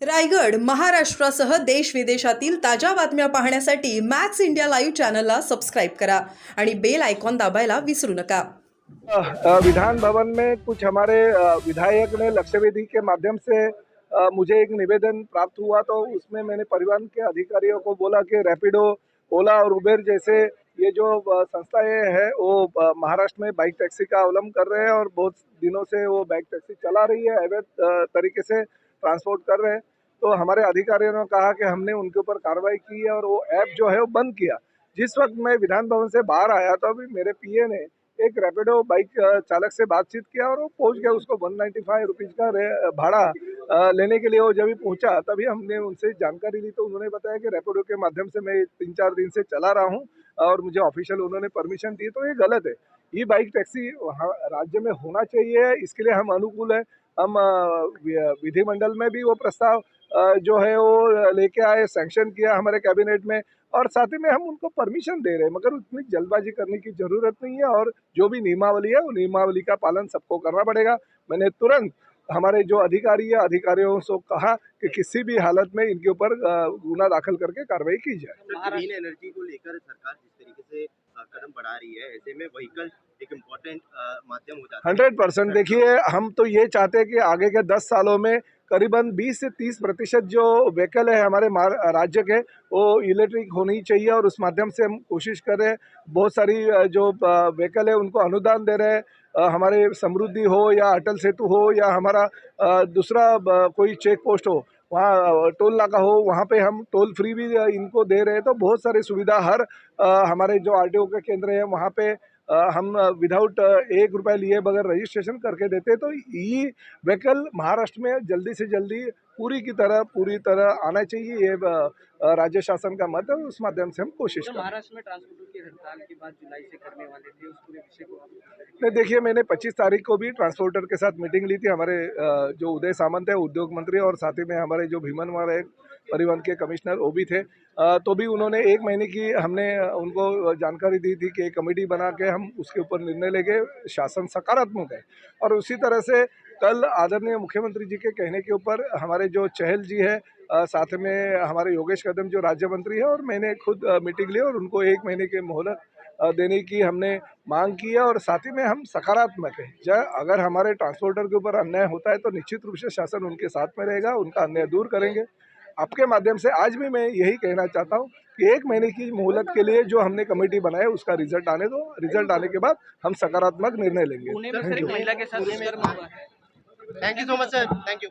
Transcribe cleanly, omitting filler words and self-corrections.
रायगड महाराष्ट्रासह देश विदेशातील ताज्या बातम्या पाहण्यासाठी मॅक्स इंडिया लाईव्ह चॅनलला सबस्क्राइब करा आणि बेल आयकॉन दाबायला विसरू नका। विधान भवन में कुछ हमारे विधायक ने लक्ष्यवेधी के माध्यम से मुझे एक निवेदन प्राप्त हुआ, तो उसमें मैंने परिवहन के अधिकारियों को बोला कि रैपिडो, ओला और उबेर जैसे ये जो संस्थाएं हैं वो महाराष्ट्र में बाइक टैक्सी का अवलंब कर रहे हैं और बहुत दिनों से वो बाइक टैक्सी चला रही है, अवैध तरीके से ट्रांसपोर्ट कर रहे हैं। तो हमारे अधिकारियों ने कहा कि हमने उनके ऊपर कार्रवाई की है और वो ऐप जो है वो बंद किया। जिस वक्त मैं विधान भवन से बाहर आया तो अभी मेरे पीए ने एक रैपिडो बाइक चालक से बातचीत किया और वो पहुंच गया। उसको 195 रुपीज़ का भाड़ा लेने के लिए वो जब भी पहुंचा तभी हमने उनसे जानकारी ली, तो उन्होंने बताया कि रैपिडो के माध्यम से मैं 3-4 दिन से चला रहा हूं और मुझे ऑफिशियल उन्होंने परमिशन दी। तो ये गलत है। ये बाइक टैक्सी राज्य में होना चाहिए, इसके लिए हम अनुकूल है। हम विधिमंडल में भी वो प्रस्ताव जो है वो लेके आए, सैंक्शन किया हमारे कैबिनेट में और साथ ही में हम उनको परमिशन दे रहे हैं, मगर उतनी जल्दबाजी करने की जरूरत नहीं है और जो भी नियमावली है वो नियमावली का पालन सबको करना पड़ेगा। मैंने तुरंत हमारे जो अधिकारी है अधिकारियों से कहा कि किसी भी हालत में इनके ऊपर गुना दाखिल करके कार्रवाई की जाए। ग्रीन एनर्जी को लेकर सरकार जिस तरीके से कदम बढ़ा रही है, ऐसे में व्हीकल एक इम्पोर्टेंट माध्यम हो जाता है। 100% देखिए, हम तो ये चाहते हैं कि आगे के 10 सालों में करीबन 20 से 30% जो व्हीकल है हमारे राज्य के वो इलेक्ट्रिक होनी चाहिए और उस माध्यम से हम कोशिश कर रहे हैं। बहुत सारी जो व्हीकल है उनको अनुदान दे रहे हैं। हमारे समृद्धि हो या अटल सेतु हो या हमारा दूसरा कोई चेक पोस्ट हो, वहाँ टोल नाका हो, वहाँ पे हम टोल फ्री भी इनको दे रहे हैं। तो बहुत सारी सुविधा हर हमारे जो आरटीओ के केंद्र है वहाँ पे हम विदाउट 1 रुपये लिए बगैर रजिस्ट्रेशन करके देते। तो ई व्हीकल महाराष्ट्र में जल्दी से जल्दी पूरी तरह आना चाहिए, ये राज्य शासन का मत है। उस माध्यम से हम कोशिश करें। महाराष्ट्र में ट्रांसपोर्टर की हड़ताल के बाद जुलाई से करने वाले थे, उस पूरे विषय को नहीं, देखिए, मैंने 25 तारीख को भी ट्रांसपोर्टर के साथ मीटिंग ली थी। हमारे जो उदय सामंत है उद्योग मंत्री और साथ ही में हमारे जो भीमनवार है परिवहन के कमिश्नर वो भी थे। तो भी उन्होंने 1 महीने की हमने उनको जानकारी दी थी कि एक कमेटी बना के हम उसके ऊपर निर्णय लेंगे। शासन सकारात्मक है और उसी तरह से कल आदरणीय मुख्यमंत्री जी के कहने के ऊपर हमारे जो चहल जी है, साथ में हमारे योगेश कदम जो राज्य मंत्री है और मैंने खुद मीटिंग ली और उनको 1 महीने के मोहलत देने की हमने मांग की है और साथ ही में हम सकारात्मक है। अगर हमारे ट्रांसपोर्टर के ऊपर अन्याय होता है तो निश्चित रूप से शासन उनके साथ में रहेगा, उनका अन्याय दूर करेंगे। आपके माध्यम से आज भी मैं यही कहना चाहता हूँ कि 1 महीने की मोहलत के लिए जो हमने कमेटी बनाई उसका रिजल्ट आने दो। रिजल्ट आने के बाद हम सकारात्मक निर्णय लेंगे। पुणे में सिर्फ महिला के साथ दुष्कर्म हुआ है। Thank you so much sir, thank you.